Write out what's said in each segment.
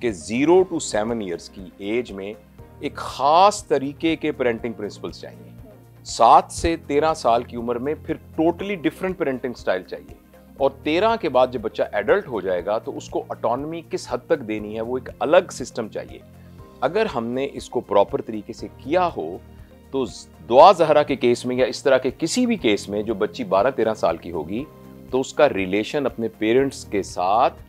کہ 0 to 7 years کی age میں ایک خاص طریقے کے پیرنٹنگ پرنسپلز چاہیے. 7 سے 13 سال کی عمر میں پھر ٹوٹلی ڈفرینٹ پیرنٹنگ سٹائل چاہیے. اور 13 کے بعد جب بچہ ایڈلٹ ہو جائے گا تو اس کو اٹانومی کس حد تک دینی ہے وہ ایک الگ سسٹم چاہیے. اگر ہم نے اس کو پراپر طریقے سے کیا ہو تو دعا زہرا کے کیس میں یا اس طرح کے کسی بھی کیس میں جو بچی 12-13 سال کی ہوگی تو اس کا ریلیشن اپنے پیرنٹس کے ساتھ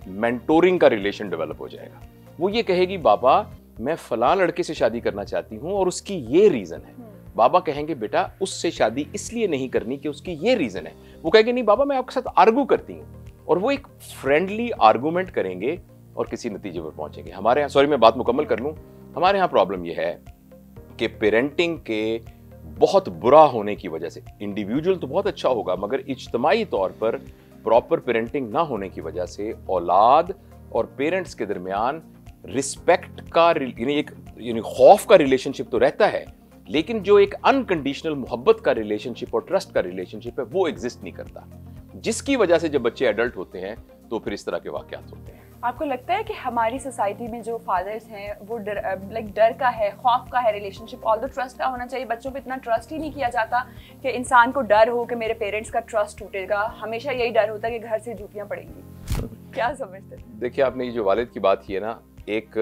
مینٹورنگ کا ریلیشن ڈیولپ ہو جائے گا. وہ یہ کہے گی بابا میں فلاں لڑکے سے شادی کرنا چاہتی ہوں اور اس کی یہ ریزن ہے. بابا کہیں گے بیٹا اس سے شادی اس لیے نہیں کرنی کہ اس کی یہ ریزن ہے. وہ کہیں گے نہیں بابا میں آپ کے ساتھ آرگو کرتی ہوں, اور وہ ایک فرینڈلی آرگومنٹ کریں گے اور کسی نتیجے پر پہنچیں گے. ہمارے یہاں, سوری میں بات مکمل کر لوں, ہمارے یہاں پرابلم یہ ہے کہ پیرنٹنگ کے بہت برا ہونے کی وجہ سے, انڈیویجول تو بہت اچھا ہوگا مگر اجتماعی طور پر پراپر پیرنٹنگ نہ ہونے کی وجہ سے اولاد اور پیرنٹس کے درمیان رسپیکٹ کا یعنی خوف کا ریلیشن شپ تو رہتا ہے, لیکن جو ایک انکنڈیشنل محبت کا ریلیشن شپ اور ٹرسٹ کا ریلیشن شپ ہے وہ ایگزسٹ نہیں کرتا, جس کی وجہ سے جب بچے ایڈلٹ ہوتے ہیں تو پھر اس طرح کے واقعات ہوتے ہیں. آپ کو لگتا ہے کہ ہماری سوسائٹی میں جو فادرز ہیں وہ ڈر کا ہے, خوف کا ہے ریلیشن شپ, آل دو ٹرسٹ کا ہونا چاہیے, بچوں پہ اتنا ٹرسٹ ہی نہیں کیا جاتا کہ انسان کو ڈر ہو کہ میرے پیرنٹس کا ٹرسٹ ٹوٹے گا, ہمیشہ یہی ڈر ہوتا ہے کہ گھر سے جوتیاں پڑیں گی. کیا سمجھتے ہیں؟ دیکھیے آپ نے یہ جو والد کی بات کی ہے نا, ایک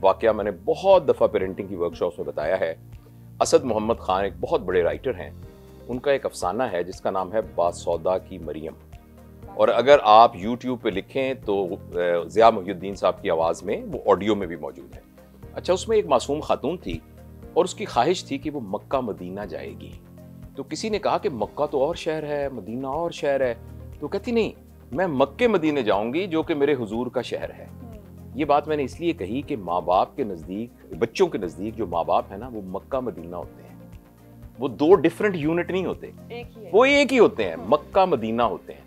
واقعہ میں نے بہت دفعہ پیرنٹنگ کی ورکشاپس میں بتایا ہے. اسد محمد خان ایک بہت بڑے رائٹر ہیں, ان کا ایک افسانہ ہے جس کا نام ہے باسودا کی مریم, اور اگر آپ یوٹیوب پہ لکھیں تو ضیاء محی الدین صاحب کی آواز میں وہ آڈیو میں بھی موجود ہے. اچھا, اس میں ایک معصوم خاتون تھی اور اس کی خواہش تھی کہ وہ مکہ مدینہ جائے گی. تو کسی نے کہا کہ مکہ تو اور شہر ہے, مدینہ اور شہر ہے. تو کہتی نہیں, میں مکے مدینے جاؤں گی جو کہ میرے حضور کا شہر ہے. یہ بات میں نے اس لیے کہی کہ ماں باپ کے نزدیک, بچوں کے نزدیک جو ماں باپ ہیں نا وہ مکہ مدینہ ہوتے ہیں, وہ دو ڈیفرنٹ یونٹ نہیں ہوتے, وہ ایک ہی ہوتے ہیں, مکہ مدینہ ہوتے ہیں.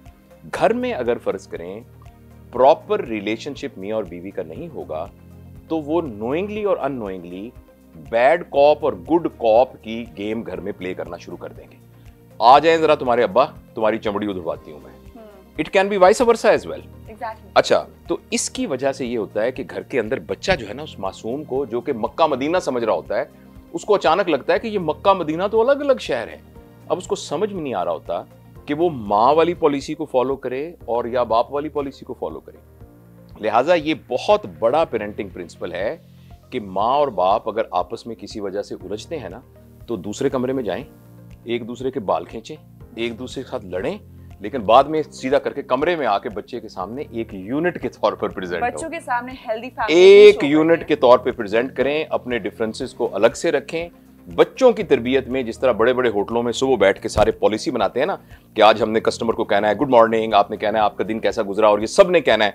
گھر میں اگر فرض کریں پراپر ریلیشن شپ میاں اور بیوی کا نہیں ہوگا تو وہ نوئنگلی اور ان نوئنگلی بیڈ کاپ اور گڈ کاپ کی گیم گھر میں پلے کرنا شروع کر دیں گے. آ جائیں ذرا تمہارے ابا, تمہاری چمڑی ادھرواتی ہوں میں. It can be vice versa as well. اچھا, تو اس کی وجہ سے یہ ہوتا ہے کہ گھر کے اندر بچہ جو ہے نا اس معصوم کو جو کہ مکہ مدینہ سمجھ رہا ہوتا ہے, اس کو اچانک لگتا ہے کہ یہ مکہ مدینہ تو الگ الگ شہر ہے. اب اس کو سمجھ میں نہیں آ رہا ہوتا کہ وہ ماں والی پالیسی کو فالو کرے اور یا باپ والی پالیسی کو فالو کرے. لہٰذا یہ بہت بڑا پیرنٹنگ پرنسپل ہے کہ ماں اور باپ اگر آپس میں کسی وجہ سے الجھتے ہیں نا تو دوسرے کمرے میں جائیں, ایک دوسرے کے بال کھینچیں, ایک دوسرے کے ساتھ لڑیں, لیکن بعد میں سیدھا کر کے کمرے میں آ کے بچے کے سامنے ایک یونٹ کے طور پر پریزنٹ بچوں کے سامنے ہیلدی فیملی ایک یونٹ کے طور پہ پریزنٹ کریں, اپنے ڈفرینسز کو الگ سے رکھیں. بچوں کی تربیت میں جس طرح بڑے بڑے ہوٹلوں میں صبح بیٹھ کے سارے پالیسی بناتے ہیں نا کہ آج ہم نے کسٹمر کو کہنا ہے گڈ مارننگ, آپ نے کہنا ہے آپ کا دن کیسا گزرا, اور یہ سب نے کہنا ہے,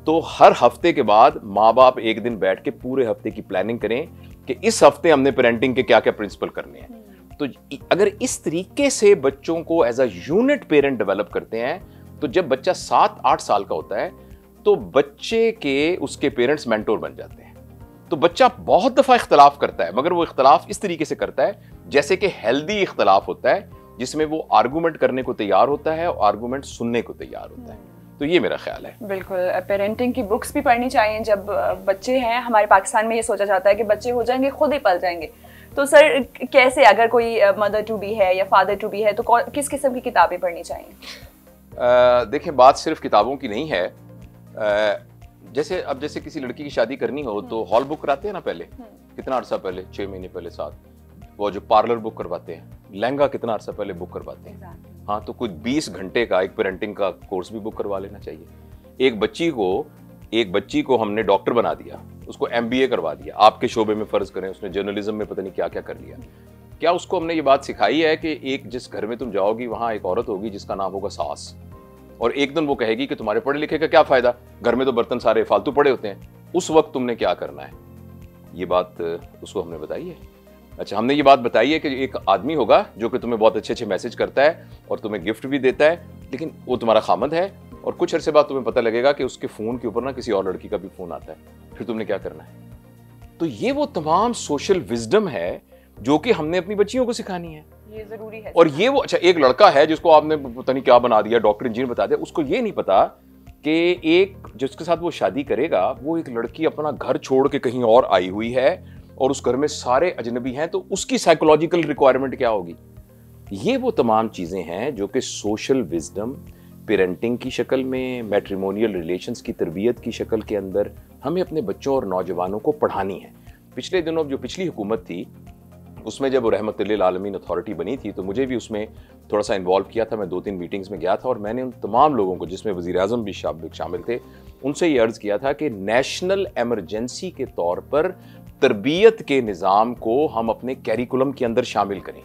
تو ہر ہفتے کے بعد ماں باپ ایک دن بیٹھ کے پورے ہفتے کی پلاننگ کریں کہ اس ہفتے ہم نے پیرنٹنگ کے کیا کیا پرنسپل کرنے ہیں. تو اگر اس طریقے سے بچوں کو as a unit parent develop کرتے ہیں تو جب بچہ 7-8 سال کا ہوتا ہے تو بچے کے اس کے پیرنٹس مینٹور بن جاتے ہیں. تو بچہ بہت دفعہ اختلاف کرتا ہے مگر وہ اختلاف اس طریقے سے کرتا ہے جیسے کہ ہیلدی اختلاف ہوتا ہے, جس میں وہ آرگومنٹ کرنے کو تیار ہوتا ہے اور آرگومنٹ سننے کو تیار ہوتا ہے. تو یہ میرا خیال ہے. بالکل, پیرنٹنگ کی بکس بھی پڑھنی چاہیے. جب بچے ہیں, ہمارے پاکستان میں یہ سوچا جاتا ہے کہ بچے ہو جائیں گے خود ہی پل جائیں گے. تو سر کیسے, اگر کوئی مدر ٹو بی ہے یا فادر ٹو بی ہے تو کس قسم کی کتابیں پڑھنی چاہیے؟ دیکھیں بات صرف کتابوں کی نہیں ہے. جیسے کسی لڑکی کی شادی کرنی ہو تو ہال بک کراتے ہیں نا پہلے, کتنا عرصہ پہلے, 6 مہینے پہلے, 7. وہ جو پارلر بک کرواتے ہیں, لہنگا کتنا عرصہ پہلے بک کرواتے ہیں. ہاں, تو کچھ 20 گھنٹے کا ایک پیرنٹنگ کا کورس بھی بک کروا لینا چاہیے. ایک بچی کو ہم نے ڈاکٹر بنا دیا, اس کو MBA کروا دیا, آپ کے شعبے میں فرض کریں اس نے جرنلزم میں پتہ نہیں کیا کیا کر لیا. کیا اس کو ہم نے یہ بات سکھائی ہے کہ ایک جس گھر میں تم جاؤ گی وہاں ایک عورت ہوگی جس کا نام ہوگا ساس, اور ایک دن وہ کہے گی کہ تمہارے پڑھے لکھے کا کیا فائدہ, گھر میں تو برتن سارے فالتو پڑے ہوتے ہیں, اس وقت تم نے کیا کرنا ہے؟ یہ بات اس کو ہم نے بتائی ہے. اچھا, ہم نے یہ بات بتائی ہے کہ ایک آدمی ہوگا جو کہ تمہیں بہت اچھے میسج کرتا ہے اور تمہیں گفٹ بھی دیتا ہے, لیکن وہ تمہارا خامد ہے, اور کچھ عرصے بعد تمہیں پتہ لگے گا کہ اس کے فون کے اوپر نا کسی اور لڑکی کا بھی فون آتا ہے, پھر تم نے کیا کرنا ہے؟ تو یہ وہ تمام سوشل وزڈم ہے جو کہ ہم نے اپنی بچیوں کو سکھانی ہے. یہ ضروری ہے. اور یہ وہ, اچھا ایک لڑکا ہے جس کو آپ نے پتہ نہیں کیا بنا دیا, ڈاکٹر انجینئر بتا دیا, اس کو یہ نہیں پتا کہ ایک جس کے ساتھ وہ شادی کرے گا وہ ایک لڑکی اپنا گھر چھوڑ کے کہیں اور آئی ہوئی ہے اور اس گھر میں سارے اجنبی ہیں, تو اس کی سائیکولوجیکل ریکوائرمنٹ کیا ہوگی. یہ وہ تمام چیزیں ہیں جو کہ سوشل وزڈم پیرنٹنگ کی شکل میں, میٹریمونیل ریلیشنز کی تربیت کی شکل کے اندر ہمیں اپنے بچوں اور نوجوانوں کو پڑھانی ہے. پچھلے دنوں جو پچھلی حکومت تھی اس میں جب وہ رحمت للعالمین اتھارٹی بنی تھی تو مجھے بھی اس میں تھوڑا سا انوالو کیا تھا. میں 2-3 میٹنگز میں گیا تھا اور میں نے ان تمام لوگوں کو, جس میں وزیر اعظم بھی شامل تھے, ان سے یہ عرض کیا تھا کہ نیشنل ایمرجنسی کے طور پر تربیت کے نظام کو ہم اپنے کیریکولم کے اندر شامل کریں.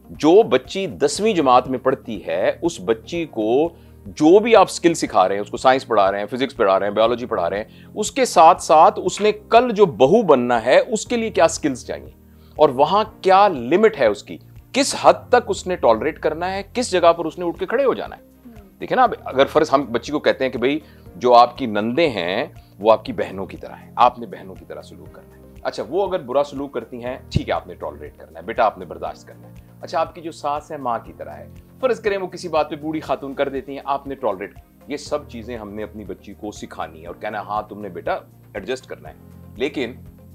جو بچی 10ویں جماعت میں پڑھتی ہے اس بچی کو جو بھی آپ سکل سکھا رہے ہیں, اس کو سائنس پڑھا رہے ہیں, فزکس پڑھا رہے ہیں, بیولوجی پڑھا رہے ہیں, اس کے ساتھ ساتھ اس نے کل جو بہو بننا ہے اس کے لیے کیا سکلز چاہیے اور وہاں کیا لمٹ ہے اس کی, کس حد تک اس نے ٹالریٹ کرنا ہے, کس جگہ پر اس نے اٹھ کے کھڑے ہو جانا ہے. دیکھیں نا, اگر فرض ہم بچی کو کہتے ہیں کہ بھئی جو آپ کی نندیں ہیں وہ آپ کی بہنوں کی طرح ہیں, آپ نے بہنوں کی طرح سلوک کرنا ہے. اچھا وہ اگر برا سلوک کرتی ہیں ٹھیک ہے آپ نے ٹالریٹ کرنا ہے, بیٹا آپ نے برداشت کرنا ہے. اچھا آپ کی جو ساس ہے ماں کی طرح ہے, فرض کریں وہ کسی بات پہ بوڑھی خاتون کر دیتی ہیں, آپ نے ٹالریٹ. یہ سب چیزیں ہم نے اپنی بچی کو سکھانی ہے اور کہنا ہے ہاں تم نے بیٹا ایڈجسٹ کرنا ہے. لیکن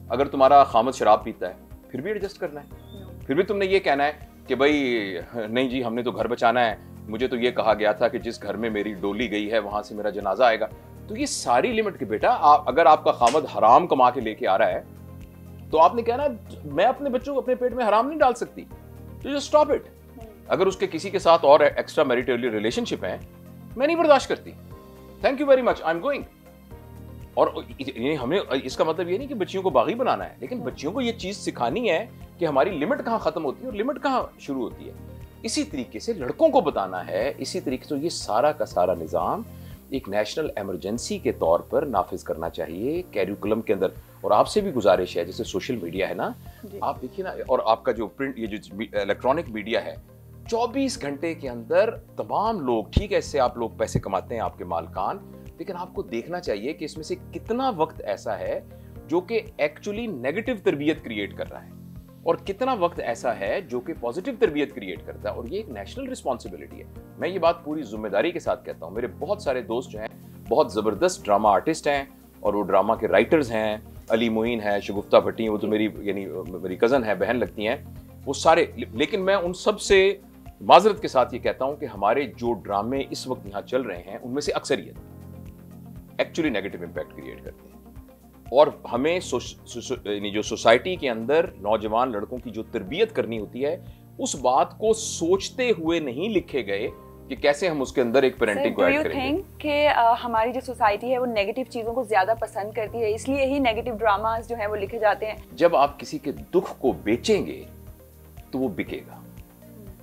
اگر تمہارا خامد شراب پیتا ہے پھر بھی ایڈجسٹ کرنا ہے, پھر بھی تم نے یہ کہنا ہے کہ بھائی نہیں جی ہم نے تو گھر بچانا ہے, مجھے تو یہ کہا گیا تھا کہ جس گھر میں میری ڈولی گئی ہے وہاں سے میرا جنازہ آئے گا. تو یہ ساری لمٹ کے بیٹا اگر آپ کا خامد حرام کما کے لے کے آ رہا ہے تو آپ نے کہنا میں اپنے بچوں کو اپنے پیٹ میں حرام نہیں ڈال سکتی, تو جسٹ اسٹاپ اٹ. اگر اس کے کسی کے ساتھ اور ایکسٹرا میریٹل ریلیشن شپ ہیں میں نہیں برداشت کرتی, thank you very much, I am going. اور ہمیں اس کا مطلب یہ نہیں کہ بچیوں کو باغی بنانا ہے, لیکن بچیوں کو یہ چیز سکھانی ہے کہ ہماری لمٹ کہاں ختم ہوتی ہے اور لمٹ کہاں شروع ہوتی ہے. اسی طریقے سے لڑکوں کو بتانا ہے, اسی طریقے سے یہ سارا کا سارا نظام ایک نیشنل ایمرجنسی کے طور پر نافذ کرنا چاہیے کیریکولم کے اندر. اور آپ سے بھی گزارش ہے, جیسے سوشل میڈیا ہے نا, آپ دیکھیے نا, اور آپ کا جو پرنٹ یہ جو الیکٹرانک میڈیا ہے, 24 گھنٹے کے اندر تمام لوگ, ٹھیک ہے اس سے آپ لوگ پیسے کماتے ہیں آپ کے مالکان, لیکن آپ کو دیکھنا چاہیے کہ اس میں سے کتنا وقت ایسا ہے جو کہ ایکچولی نیگیٹو تربیت کریٹ کر رہا ہے اور کتنا وقت ایسا ہے جو کہ پازیٹو تربیت کریٹ کرتا ہے. اور یہ ایک نیشنل رسپانسبلٹی ہے. میں یہ بات پوری ذمہ داری کے ساتھ کہتا ہوں. میرے بہت سارے دوست جو ہیں بہت زبردست ڈرامہ آرٹسٹ ہیں اور وہ ڈرامہ کے رائٹرز ہیں, علی معین ہے, شگفتہ بھٹی, وہ تو میری کزن ہے, بہن لگتی ہیں وہ سارے. لیکن میں ان سب سے معذرت کے ساتھ یہ کہتا ہوں کہ ہمارے جو ڈرامے اس وقت یہاں چل رہے ہیں ان میں سے اکثریت ایکچولی نیگیٹو امپیکٹ کریٹ کرتے ہیں. اور ہمیں جو سوسائٹی کے اندر نوجوان لڑکوں کی جو تربیت کرنی ہوتی ہے اس بات کو سوچتے ہوئے نہیں لکھے گئے کہ کیسے ہم اس کے اندر ایک پیرنٹنگ کو ایڈ کریں گے. کہ ہماری جو سوسائٹی ہے وہ نیگیٹو چیزوں کو زیادہ پسند کرتی ہے, اس لیے ہی نیگیٹو ڈراماز جو ہیں وہ لکھے جاتے ہیں. جب آپ کسی کے دکھ کو بیچیں گے تو وہ بکے گا,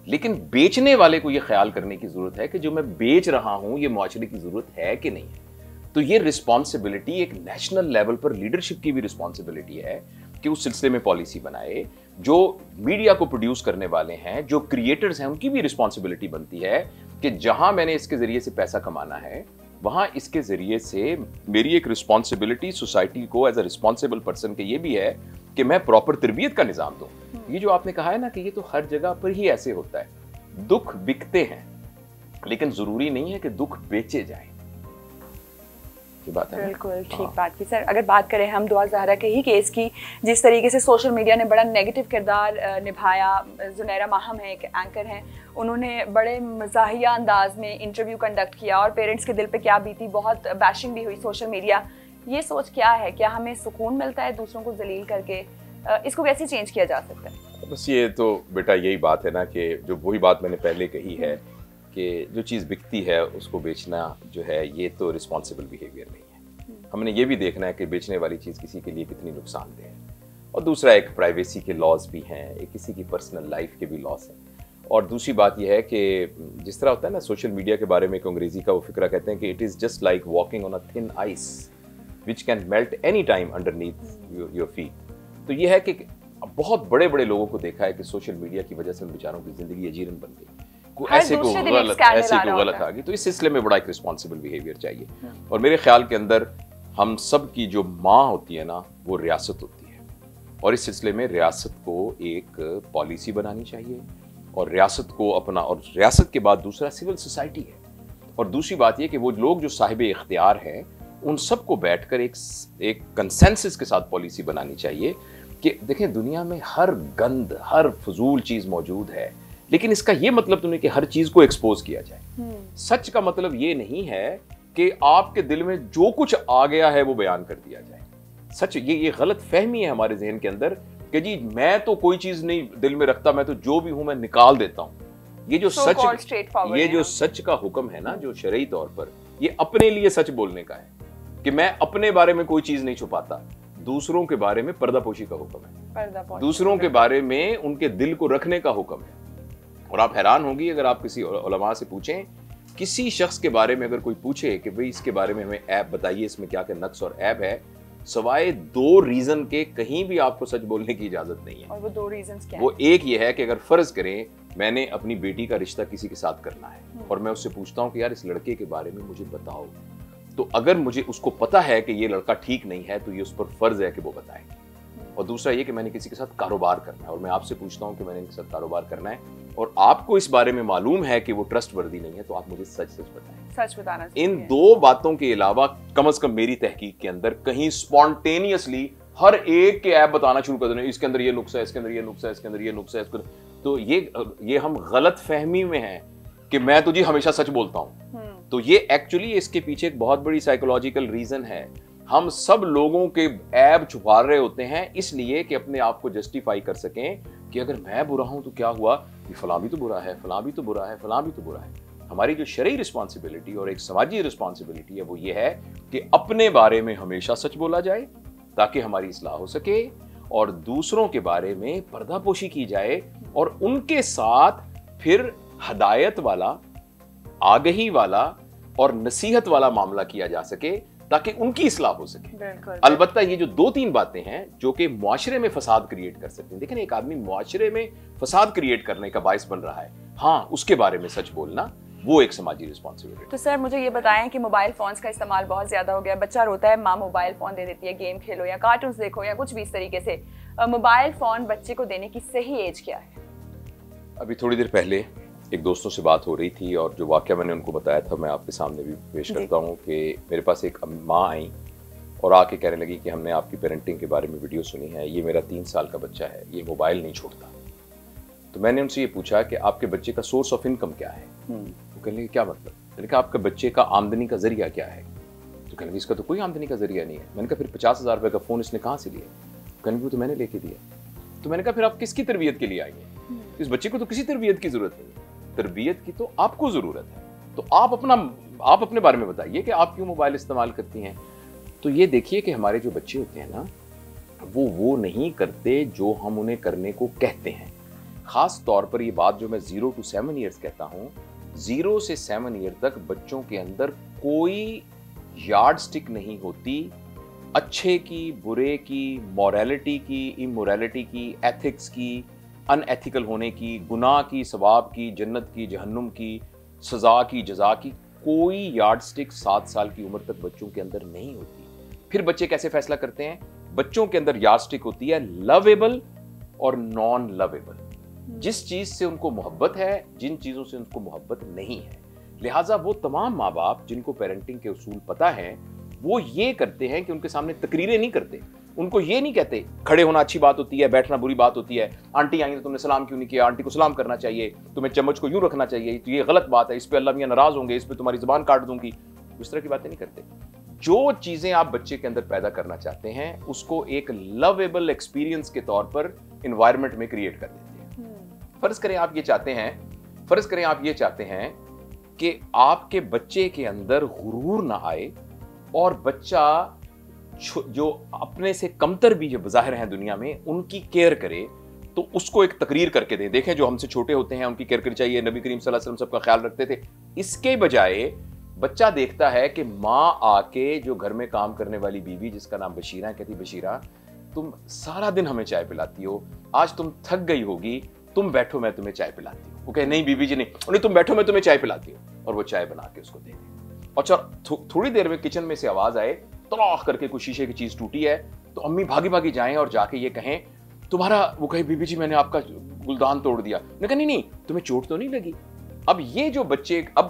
لیکن بیچنے والے کو یہ خیال کرنے کی ضرورت ہے کہ جو میں بیچ رہا ہوں یہ معاشرے کی ضرورت ہے کہ نہیں ہے. تو یہ رسپانسبلٹی ایک نیشنل لیول پر لیڈرشپ کی بھی رسپانسبلٹی ہے کہ اس سلسلے میں پالیسی بنائے. جو میڈیا کو پروڈیوس کرنے والے ہیں, جو کریٹرز ہیں, ان کی بھی رسپانسبلٹی بنتی ہے کہ جہاں میں نے اس کے ذریعے سے پیسہ کمانا ہے وہاں اس کے ذریعے سے میری ایک رسپانسبلٹی سوسائٹی کو ایز اے رسپانسبل پرسن کے یہ بھی ہے کہ میں پراپر تربیت کا نظام دوں. یہ جو آپ نے کہا ہے نا کہ یہ تو ہر جگہ پر ہی ایسے ہوتا ہے, دکھ بکتے ہیں لیکن ضروری نہیں ہے کہ دکھ بیچے جائیں. بالکل ٹھیک بات کی سر. اگر بات کریں ہم دعا زہرا کے ہی کیس کی, جس طریقے سے سوشل میڈیا نے بڑا نیگیٹو کردار نبھایا, زنیرہ ماہم ہے ایک اینکر ہیں, انہوں نے بڑے مزاحیہ انداز میں انٹرویو کنڈکٹ کیا اور پیرنٹس کے دل پہ کیا بیتی, بہت بیشنگ بھی ہوئی سوشل میڈیا. یہ سوچ کیا ہے, کیا ہمیں سکون ملتا ہے دوسروں کو ذلیل کر کے, اس کو کیسے چینج کیا جا سکتا ہے؟ بس یہ تو بیٹا یہی بات ہے نا کہ جو وہی بات میں نے پہلے کہی ہے کہ جو چیز بکتی ہے اس کو بیچنا جو ہے یہ تو رسپانسبل بیہیویئر نہیں ہے. ہم نے یہ بھی دیکھنا ہے کہ بیچنے والی چیز کسی کے لیے کتنی نقصان دہ ہے. اور دوسرا ایک پرائیویسی کے لاز بھی ہیں, ایک کسی کی پرسنل لائف کے بھی لاز ہیں. اور دوسری بات یہ ہے کہ جس طرح ہوتا ہے نا سوشل میڈیا کے بارے میں ایک انگریزی کا وہ فکرہ کہتے ہیں کہ it is just like walking on a thin ice which can melt any time underneath your feet. تو یہ ہے کہ بہت بڑے بڑے لوگوں کو دیکھا ہے کہ سوشل میڈیا کی وجہ سے ان بیچاروں کی زندگی اجیرن بن گئی, ایسے کو غلط آ گئی. تو اس سلسلے میں بڑا ایک رسپانسبل بیہیویئر چاہیے. اور میرے خیال کے اندر ہم سب کی جو ماں ہوتی ہے نا وہ ریاست ہوتی ہے, اور اس سلسلے میں ریاست کو ایک پالیسی بنانی چاہیے اور ریاست کو اپنا, اور ریاست کے بعد دوسرا سول سوسائٹی ہے. اور دوسری بات یہ کہ وہ لوگ جو صاحب اختیار ہیں ان سب کو بیٹھ کر ایک کنسنسس کے ساتھ پالیسی بنانی چاہیے کہ دیکھیں دنیا میں ہر گند ہر فضول چیز موجود ہے، لیکن اس کا یہ مطلب تو نہیں کہ ہر چیز کو ایکسپوز کیا جائے. سچ کا مطلب یہ نہیں ہے کہ آپ کے دل میں جو کچھ آ گیا ہے وہ بیان کر دیا جائے. سچ یہ غلط فہمی ہے ہمارے ذہن کے اندر کہ جی میں تو کوئی چیز نہیں دل میں رکھتا، میں تو جو بھی ہوں میں نکال دیتا ہوں. یہ جو سچ کا حکم ہے نا جو شرعی طور پر، یہ اپنے لیے سچ بولنے کا ہے کہ میں اپنے بارے میں کوئی چیز نہیں چھپاتا. دوسروں کے بارے میں پردہ پوشی کا حکم ہے، دوسروں کے بارے میں ان کے دل کو رکھنے کا حکم ہے. اور آپ حیران ہوں گی اگر آپ کسی علماء سے پوچھیں، کسی شخص کے بارے میں اگر کوئی پوچھے کہ بھئی اس کے بارے میں ہمیں عیب بتائیے، اس میں کیا کیا نقص اور عیب ہے، سوائے 2 ریزن کے کہیں بھی آپ کو سچ بولنے کی اجازت نہیں ہے. اور وہ 2 ریزنز کیا ہیں؟ وہ ایک یہ ہے کہ اگر فرض کریں میں نے اپنی بیٹی کا رشتہ کسی کے ساتھ کرنا ہے اور میں اس سے پوچھتا ہوں کہ یار اس لڑکے کے بارے میں مجھے بتاؤ، تو اگر مجھے اس کو پتا ہے کہ یہ لڑکا ٹھیک نہیں ہے تو یہ اس پر فرض ہے کہ وہ بتائے. اور دوسرا یہ کہ میں نے کسی کے ساتھ کاروبار کرنا ہے اور میں آپ سے پوچھتا ہوں کہ میں نے ان کے ساتھ کاروبار کرنا ہے اور آپ کو اس بارے میں معلوم ہے کہ وہ ٹرسٹ وردی نہیں ہے، تو آپ مجھے سچ بتائیں. سچ بتانا چاہیے. ان 2 باتوں کے علاوہ کم از کم میری تحقیق کے اندر کہیں اسپونٹینیسلی ہر ایک کے ایپ بتانا شروع کر دیں، اس کے اندر یہ نقصہ ہے، اس کے اندر یہ نقصہ ہے، اس کے اندر یہ نقصہ ہے، تو یہ ہم غلط فہمی میں ہیں کہ میں تو جی ہمیشہ سچ بولتا ہوں. تو یہ ایکچولی اس کے پیچھے ایک بہت بڑی سائیکولوجیکل ریزن ہے. ہم سب لوگوں کے عیب چھپا رہے ہوتے ہیں اس لیے کہ اپنے آپ کو جسٹیفائی کر سکیں کہ اگر میں برا ہوں تو کیا ہوا، یہ فلاں بھی تو برا ہے، فلاں بھی تو برا ہے، فلاں بھی تو برا ہے. ہماری جو شرعی رسپانسبلٹی اور ایک سماجی رسپانسبلٹی ہے وہ یہ ہے کہ اپنے بارے میں ہمیشہ سچ بولا جائے تاکہ ہماری اصلاح ہو سکے، اور دوسروں کے بارے میں پردہ پوشی کی جائے اور ان کے ساتھ پھر ہدایت والا، آگہی والا اور نصیحت والا معاملہ کیا جا سکے تاکہ ان کی اصلاح ہو سکے. البتہ یہ جو 2-3 باتیں ہیں جو کہ معاشرے میں فساد کریٹ کر سکتے ہیں. دیکھیں ایک آدمی معاشرے میں فساد کریٹ کرنے کا باعث بن رہا ہے، ہاں اس کے بارے میں سچ بولنا وہ ایک سماجی رسپانسبلٹی. تو سر مجھے یہ بتائیں کہ موبائل فونز کا استعمال بہت زیادہ ہو گیا، بچہ روتا ہے ماں موبائل فون دے دیتی ہے، گیم کھیلو یا کارٹونز دیکھو یا کچھ بھی اس طریقے سے. موبائل فون بچے کو دینے کی صحیح ایج کیا ہے؟ ابھی تھوڑی دیر پہلے ایک دوستوں سے بات ہو رہی تھی اور جو واقعہ میں نے ان کو بتایا تھا میں آپ کے سامنے بھی پیش کرتا ہوں کہ میرے پاس ایک ماں آئیں اور آ کے کہنے لگی کہ ہم نے آپ کی پیرنٹنگ کے بارے میں ویڈیو سنی ہے، یہ میرا 3 سال کا بچہ ہے، یہ موبائل نہیں چھوڑتا. تو میں نے ان سے یہ پوچھا کہ آپ کے بچے کا سورس آف انکم کیا ہے؟ وہ کہنے لگے کیا مطلب؟ میں نے کہا آپ کے بچے کا آمدنی کا ذریعہ کیا ہے؟ تو کہنے لگے اس کا تو کوئی آمدنی کا ذریعہ نہیں ہے. میں نے کہا پھر 50,000 روپے کا فون اس نے کہاں سے لیا؟ کہنے لگے وہ تو میں نے لے کے دیا. تو میں نے کہا پھر آپ کس کی تربیت کے لیے آئی ہیں؟ اس بچے کو تو کسی تربیت کی ضرورت نہیں ہے، تربیت کی تو آپ کو ضرورت ہے. تو آپ اپنے بارے میں بتائیے کہ آپ کیوں موبائل استعمال کرتی ہیں. تو یہ دیکھیے کہ ہمارے جو بچے ہوتے ہیں نا وہ نہیں کرتے جو ہم انہیں کرنے کو کہتے ہیں. خاص طور پر یہ بات جو میں 0 to 7 years کہتا ہوں، 0 سے 7 ایئر تک بچوں کے اندر کوئی یارڈ سٹک نہیں ہوتی اچھے کی، برے کی، مورالٹی کی، امورالٹی کی، ایتھکس کی، ان ایتھیکل ہونے کی، گناہ کی، ثواب کی، جنت کی، جہنم کی، سزا کی، جزا کی. کوئی یارڈ سٹک 7 سال کی عمر تک بچوں کے اندر نہیں ہوتی. پھر بچے کیسے فیصلہ کرتے ہیں؟ بچوں کے اندر یارڈ سٹک ہوتی ہے لویبل اور نان لویبل. جس چیز سے ان کو محبت ہے، جن چیزوں سے ان کو محبت نہیں ہے. لہٰذا وہ تمام ماں باپ جن کو پیرنٹنگ کے اصول پتہ ہیں وہ یہ کرتے ہیں کہ ان کے سامنے تقریریں نہیں کرتے. ان کو یہ نہیں کہتے کھڑے ہونا اچھی بات ہوتی ہے، بیٹھنا بری بات ہوتی ہے، آنٹی آئیں تو تم نے سلام کیوں نہیں کیا، آنٹی کو سلام کرنا چاہیے، تمہیں چمچ کو یوں رکھنا چاہیے، تو یہ غلط بات ہے، اس پہ اللہ میاں ناراض ہوں گے، اس پہ تمہاری زبان کاٹ دوں گی. اس طرح کی باتیں نہیں کرتے. جو چیزیں آپ بچے کے اندر پیدا کرنا چاہتے ہیں اس کو ایک لویبل ایکسپیرینس کے طور پر انوائرمنٹ میں کریٹ کر دیتے ہیں. فرض کریں آپ یہ چاہتے ہیں کہ آپ کے بچے کے اندر غرور نہ آئے اور بچہ جو اپنے سے کمتر بھی بظاہر ہیں دنیا میں ان کی کیئر کرے، تو اس کو ایک تقریر کر کے دیں. دیکھیں جو ہم سے چھوٹے ہوتے ہیں ان کی کیئر کرنی چاہیے، نبی کریم صلی اللہ علیہ وسلم سب کا خیال رکھتے تھے. اس کے بجائے بچہ دیکھتا ہے کہ ماں آ کے جو گھر میں کام کرنے والی بیوی جس کا نام بشیرہ ہے کہتی بشیرہ تم سارا دن ہمیں چائے پلاتی ہو، آج تم تھک گئی ہوگی، تم بیٹھو میں تمہیں چائے پلاتی ہوں. وہ کہے نہیں بیوی جی نہیں، تم بیٹھو میں تمہیں چائے پلاتی ہوں، اور وہ چائے بنا کے اس کو دے دے. اور تھوڑی دیر میں کچن میں سے آواز آئے تراخ کر کے کوئی شیشے کی چیز ٹوٹی ہے تو امی بھاگی بھاگی جائیں اور جا کے یہ کہیں تمہارا، وہ کہے بی بی جی میں نے آپ کا گلدان توڑ دیا. میں کہا نہیں تمہیں چوٹ تو نہیں لگی. اب یہ جو بچے اب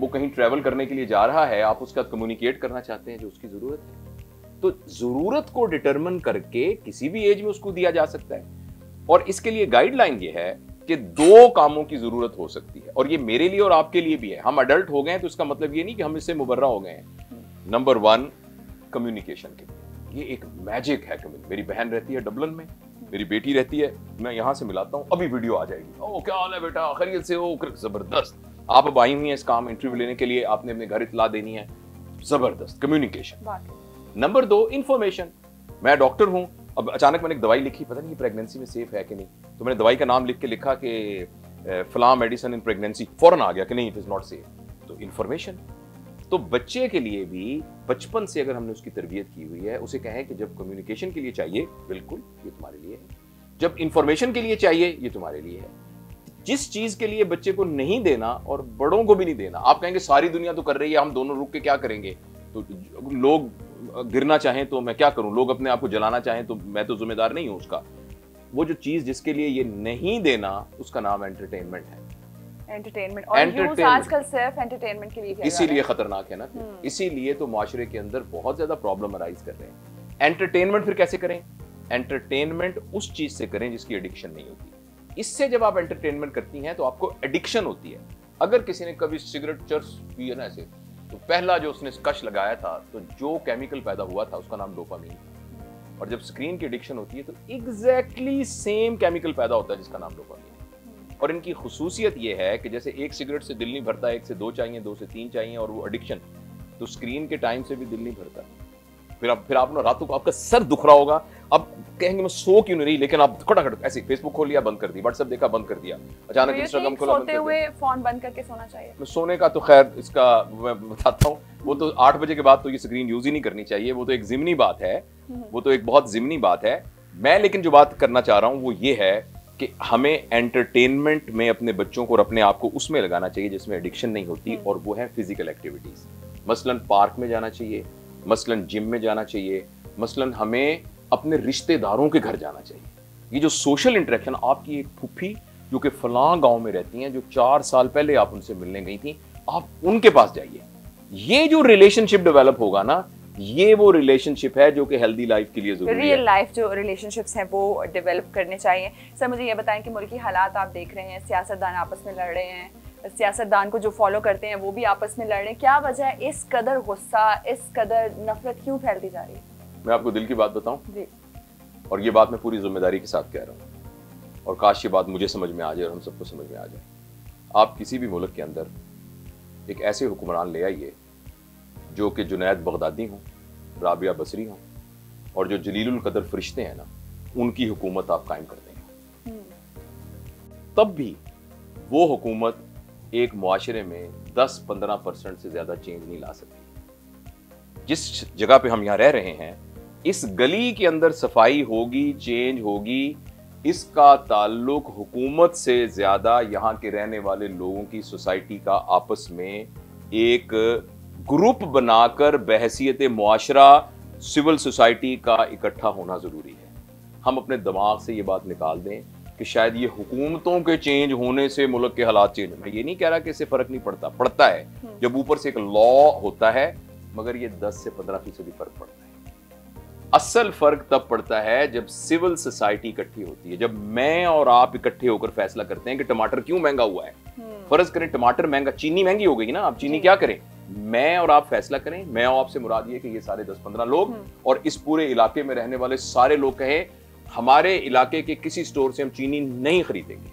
وہ کہیں ٹریول کرنے کے لیے جا رہا ہے, آپ اس کے ساتھ کمیونیکیٹ کرنا چاہتے ہیں جو اس کی ضرورت ہے. تو ضرورت کو ڈٹرمن کر کے کسی بھی ایج میں اس کو دیا جا سکتا ہے, اور اس کے لیے گائیڈ لائن یہ ہے کہ 2 کاموں کی ضرورت ہو سکتی ہے, اور یہ میرے لیے اور آپ کے لیے بھی ہے. ہم اڈلٹ ہو گئے ہیں تو اس کا مطلب یہ نہیں کہ ہم اس سے مبرہ ہو گئے ہیں. نمبر 1 کمیونیکیشن کے لیے, یہ ایک میجک ہے. میری بہن رہتی ہے ڈبلن میں, میری بیٹی رہتی ہے, میں یہاں سے ملاتا ہوں, ابھی ویڈیو آ جائے گی, او کیا حال ہے بیٹا, خیریت سے ہو, زبردست. آپ اب آئی ہوئی ہیں اس کام انٹرویو لینے کے لیے, آپ نے اپنے گھر اطلاع دینی ہے, زبردست کمیونیکیشن. Number 2 information. میں ڈاکٹر ہوں, اب اچانک میں نے ایک دوائی لکھی, پتہ نہیں پریگننسی میں سیف ہے کہ نہیں, تو میں نے دوائی کا نام لکھ کے لکھا کہ فلاں میڈیسن ان پریگننسی, فوراً آ گیا کہ نہیں اٹ از ناٹ سیف. تو انفارمیشن. تو بچے کے لیے بھی بچپن سے اگر ہم نے اس کی تربیت کی ہوئی ہے, اسے کہیں کہ جب کمیونیکیشن کے لیے چاہیے بالکل یہ تمہارے لیے ہے, جب انفارمیشن کے لیے چاہیے یہ تمہارے لیے ہے. جس چیز کے لیے بچے کو نہیں دینا اور بڑوں کو بھی نہیں دینا, آپ کہیں گے ساری دنیا تو کر رہی ہے, ہم دونوں رک کے کیا کریں گے, تو لوگ گرنا چاہیں تو میں کیا کروں, لوگ اپنے آپ کو جلانا چاہیں تو میں تو ذمہ دار نہیں ہوں اس کا. وہ جو چیز جس کے لیے یہ نہیں دینا, اس کا نام انٹرٹینمنٹ ہے. انٹرٹینمنٹ, اور یوز آج کل صرف انٹرٹینمنٹ کے لیے کیا اسی لیے خطرناک ہے نا, اسی لیے تو معاشرے کے اندر بہت زیادہ پرابلم ارائز کر رہے ہیں. انٹرٹینمنٹ پھر کیسے کریں؟ انٹرٹینمنٹ اس چیز سے کریں جس کی ایڈکشن نہیں ہوتی. اس سے جب آپ انٹرٹینمنٹ کرتی ہیں تو آپ کو ایڈکشن ہوتی ہے. اگر کسی نے کبھی سگریٹ چرس پی ہے نا ایسے, تو پہلا جو اس نے کش لگایا تھا تو جو کیمیکل پیدا ہوا تھا اس کا نام ڈوپامین. اور جب اسکرین کی ایڈکشن ہوتی ہے تو ایگزیکٹلی سیم کیمیکل پیدا ہوتا ہے جس کا نام ڈوپامین. اور ان کی خصوصیت یہ ہے کہ جیسے ایک سگریٹ سے دل نہیں بھرتا, 1 سے 2 چاہیے, 2 سے 3 چاہیے, اور وہ ایڈکشن, تو اسکرین کے ٹائم سے بھی دل نہیں بھرتا. پھر آپ نے راتوں کو آپ کا سر دکھ رہا ہوگا, آپ کہیں گے میں سو کیوں نہیں رہی, لیکن آپ کھٹاکھٹ ایسے فیس بک کھول لیا بند کر دی, واٹس ایپ دیکھا بند کر دیا, اچانک انسٹاگرام کھولا بند کر دیا. سوتے ہوئے فون بند کر کے سونا چاہیے. سونے کا تو خیر اس کا میں بتاتا ہوں, وہ تو 8 بجے کے بعد تو یہ اسکرین یوز ہی نہیں کرنی چاہیے, وہ تو ایک ضمنی بات ہے, وہ تو ایک بہت ضمنی بات ہے. میں لیکن جو بات کرنا چاہ رہا ہوں وہ یہ ہے کہ ہمیں انٹرٹینمنٹ میں اپنے بچوں کو اور اپنے آپ کو اس میں لگانا چاہیے جس میں ایڈکشن نہیں ہوتی, اور وہ ہے فزیکل ایکٹیویٹیز. مثلاً پارک میں جانا چاہیے, مثلاً جم میں جانا چاہیے, مثلاً ہمیں اپنے رشتہ داروں کے گھر جانا چاہیے. یہ جو سوشل انٹریکشن, آپ کی ایک پھوپھی جو کہ فلاں گاؤں میں رہتی ہیں, جو 4 سال پہلے آپ ان سے ملنے گئی تھیں, آپ ان کے پاس جائیے. یہ جو ریلیشن شپ ڈیولپ ہوگا نا, یہ وہ ریلیشن شپ ہے جو کہ ہیلدی لائف کے لیے ضروری ہے. ریئل لائف جو ریلیشن شپس ہیں وہ ڈیولپ کرنے چاہیے. سر مجھے یہ بتائیں کہ ملکی حالات آپ دیکھ رہے ہیں, سیاستدان آپس میں لڑ رہے ہیں, سیاستدان کو جو فالو کرتے ہیں وہ بھی آپس میں لڑ رہے ہیں. کیا وجہ ہے اس قدر غصہ, اس قدر نفرت کیوں پھیلتی جا رہی ہے؟ میں آپ کو دل کی بات بتاؤں جی, اور یہ بات میں پوری ذمہ داری کے ساتھ کہہ رہا ہوں, اور کاش یہ بات مجھے سمجھ میں آ جائے اور ہم سب کو سمجھ میں آ جائے. آپ کسی بھی ملک کے اندر ایک ایسے حکمران لے آئیے جو کہ جنید بغدادی ہوں, رابعہ بصری ہوں, اور جو جلیل القدر فرشتے ہیں نا, ان کی حکومت آپ قائم کر دیں گے, تب بھی وہ حکومت ایک معاشرے میں 10-15% سے زیادہ چینج نہیں لا سکتی. جس جگہ پہ ہم یہاں رہ رہے ہیں, اس گلی کے اندر صفائی ہوگی, چینج ہوگی, اس کا تعلق حکومت سے زیادہ یہاں کے رہنے والے لوگوں کی سوسائٹی کا آپس میں ایک گروپ بنا کر بحیثیت معاشرہ سول سوسائٹی کا اکٹھا ہونا ضروری ہے. ہم اپنے دماغ سے یہ بات نکال دیں کہ شاید یہ حکومتوں کے چینج ہونے سے ملک کے حالات چینج. میں یہ نہیں کہہ رہا کہ اس سے فرق نہیں پڑتا, پڑتا ہے. جب اوپر سے ایک لا ہوتا ہے, مگر یہ 10 سے 15% فرق پڑتا ہے. اصل فرق تب پڑتا ہے جب سول سوسائٹی اکٹھی ہوتی ہے, جب میں اور آپ اکٹھے ہو کر فیصلہ کرتے ہیں کہ ٹماٹر کیوں مہنگا ہوا ہے. فرض کریں ٹماٹر مہنگا, چینی مہنگی ہو گئی نا, آپ چینی کیا کریں, میں اور آپ فیصلہ کریں. میں اور آپ سے مراد یہ کہ یہ سارے 10-15 لوگ اور اس پورے علاقے میں رہنے والے سارے لوگ کہیں ہمارے علاقے کے کسی سٹور سے ہم چینی نہیں خریدیں گے.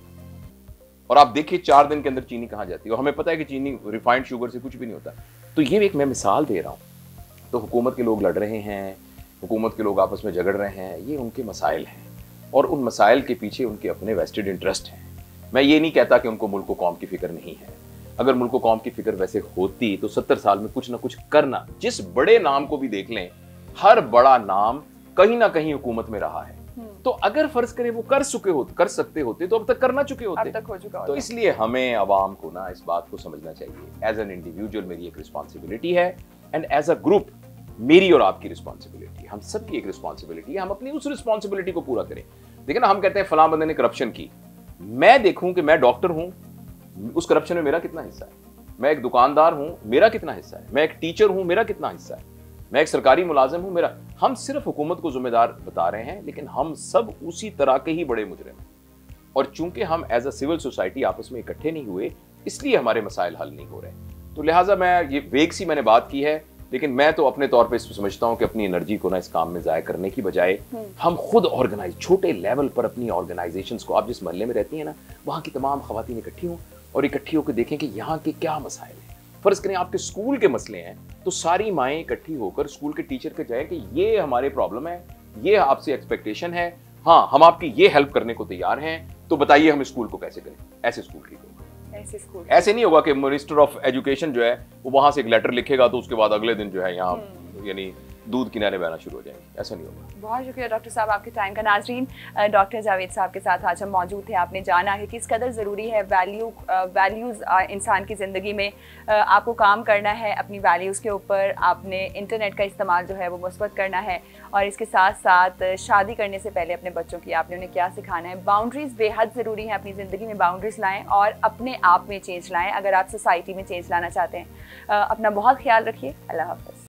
اور آپ دیکھیے 4 دن کے اندر چینی کہاں جاتی ہے, اور ہمیں پتا ہے کہ چینی ریفائنڈ شوگر سے کچھ بھی نہیں ہوتا. تو یہ ایک میں مثال دے رہا ہوں. تو حکومت کے لوگ لڑ رہے ہیں, حکومت کے لوگ آپس میں جھگڑ رہے ہیں, یہ ان کے مسائل ہیں, اور ان مسائل کے پیچھے ان کے اپنے ویسٹڈ انٹرسٹ ہیں. میں یہ نہیں کہتا کہ ان کو ملک و قوم کی فکر نہیں ہے. اگر ملک و قوم کی فکر ویسے ہوتی تو 70 سال میں کچھ نہ کچھ کرنا. جس بڑے نام کو بھی دیکھ لیں, ہر بڑا نام کہیں نہ کہیں حکومت میں رہا ہے. تو اگر فرض کریں وہ کر سکتے ہوتے تو اب تک کرنا چکے ہوتے. اب تک ہو چکا ہوتا. تو اس لیے ہمیں عوام کو نا اس بات کو سمجھنا چاہیے, ایز این انڈیویجول میری ایک رسپانسبلٹی ہے, اینڈ ایز اے گروپ میری اور آپ کی رسپانسبلٹی ہے, ہم سب کی ایک رسپانسبلٹی ہے. ہم اپنی اس رسپانسبلٹی کو پورا کریں. دیکھیں نا, ہم کہتے ہیں فلاں بندے نے کرپشن کی, میں دیکھوں کہ میں ڈاکٹر ہوں, اس کرپشن میں میرا کتنا حصہ ہے. میں ایک دکاندار ہوں، میرا کتنا حصہ ہے، میں ایک ٹیچر ہوں، میرا کتنا حصہ ہے، میں ایک سرکاری ملازم ہوں، میرا. ہم صرف حکومت کو ذمہ دار بتا رہے ہیں، لیکن ہم سب اسی طرح کے ہی بڑے مجرم ہیں. اور چونکہ ہم ایز اے سول سوسائٹی آپس میں اکٹھے نہیں ہوئے، اس لیے ہمارے مسائل حل نہیں ہو رہے. تو لہٰذا میں یہ ویگ سی میں نے بات کی ہے، لیکن میں تو اپنے طور پہ اس کو سمجھتا ہوں کہ اپنی انرجی کو نا اس کام میں ضائع کرنے کی بجائے ہم خود آرگنائز چھوٹے لیول پر اپنی آرگنائزیشنس کو، آپ جس محلے میں رہتی ہیں نا وہاں کی تمام خواتین اکٹھی ہوں اور اکٹھی ہو کے دیکھیں کہ یہاں کے کیا مسائل ہیں. فرض کریں آپ کے اسکول کے مسئلے ہیں تو ساری مائیں اکٹھی ہو کر اسکول کے ٹیچر کے جائے کہ یہ ہمارے پرابلم ہے، یہ آپ سے ایکسپیکٹیشن ہے، ہاں ہم آپ کی یہ ہیلپ کرنے کو تیار ہیں، تو بتائیے ہم اسکول کو کیسے کریں. ایسے اسکول ٹھیک ہوگا. ایسے نہیں ہوگا کہ منسٹر آف ایجوکیشن جو ہے وہ وہاں سے ایک لیٹر لکھے گا تو اس کے بعد اگلے دن جو ہے یہاں یعنی دودھ کنارے بہنا شروع ہو جائیں گے. ایسا نہیں ہوگا. بہت شکریہ ڈاکٹر صاحب آپ کے ٹائم کا. ناظرین، ڈاکٹر جاوید صاحب کے ساتھ آج ہم موجود تھے. آپ نے جانا کہ کس قدر ضروری ہے ویلیوز انسان کی زندگی میں. آپ کو کام کرنا ہے اپنی ویلیوز کے اوپر. آپ نے انٹرنیٹ کا استعمال جو ہے وہ مثبت کرنا ہے، اور اس کے ساتھ ساتھ شادی کرنے سے پہلے اپنے بچوں کی آپ نے انہیں کیا سکھانا ہے. باؤنڈریز بے حد ضروری ہیں. اپنی زندگی میں باؤنڈریز لائیں اور اپنے آپ میں چینج لائیں اگر آپ سوسائٹی میں چینج لانا چاہتے ہیں. اپنا بہت خیال رکھیے. اللہ حافظ.